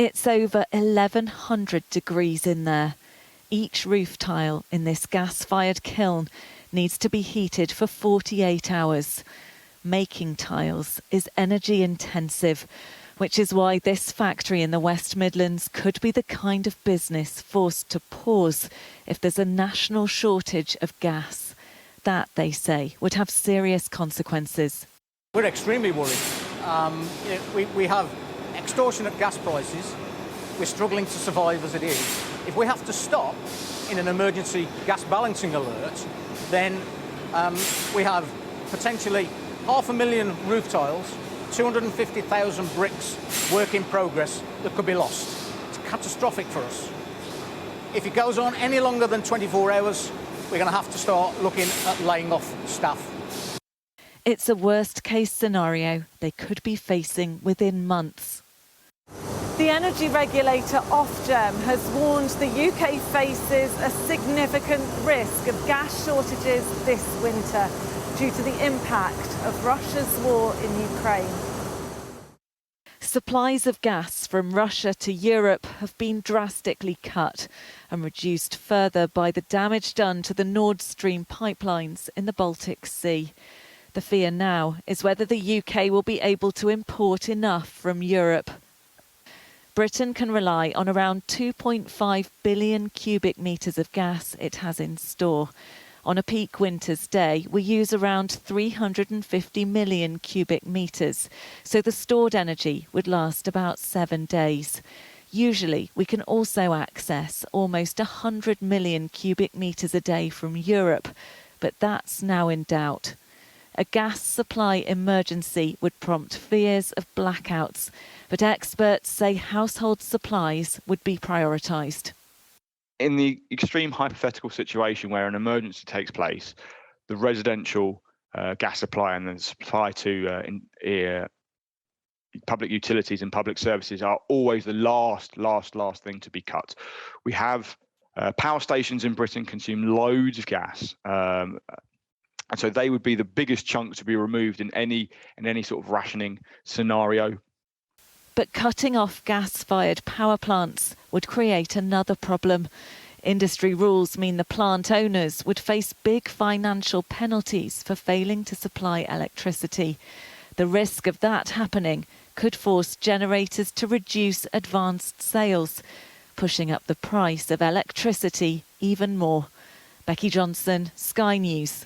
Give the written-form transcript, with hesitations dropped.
It's over 1100 degrees in there. Each roof tile in this gas-fired kiln needs to be heated for 48 hours. Making tiles is energy intensive, which is why this factory in the West Midlands could be the kind of business forced to pause if there's a national shortage of gas. That, they say, would have serious consequences. We're extremely worried. We have extortionate gas prices. We're struggling to survive as it is. If we have to stop in an emergency gas balancing alert, then we have potentially 500,000 roof tiles, 250,000 bricks, work in progress, that could be lost. It's catastrophic for us. If it goes on any longer than 24 hours, we're going to have to start looking at laying off staff. It's a worst-case scenario they could be facing within months. The energy regulator Ofgem has warned the UK faces a significant risk of gas shortages this winter due to the impact of Russia's war in Ukraine. Supplies of gas from Russia to Europe have been drastically cut and reduced further by the damage done to the Nord Stream pipelines in the Baltic Sea. The fear now is whether the UK will be able to import enough from Europe. Britain can rely on around 2.5 billion cubic metres of gas it has in store. On a peak winter's day, we use around 350 million cubic metres, so the stored energy would last about 7 days. Usually, we can also access almost 100 million cubic metres a day from Europe, but that's now in doubt. A gas supply emergency would prompt fears of blackouts, but experts say household supplies would be prioritised. In the extreme hypothetical situation where an emergency takes place, the residential gas supply and the supply to public utilities and public services are always the last thing to be cut. We have power stations in Britain consume loads of gas. And so they would be the biggest chunk to be removed in any sort of rationing scenario. But cutting off gas-fired power plants would create another problem. Industry rules mean the plant owners would face big financial penalties for failing to supply electricity. The risk of that happening could force generators to reduce advanced sales, pushing up the price of electricity even more. Becky Johnson, Sky News.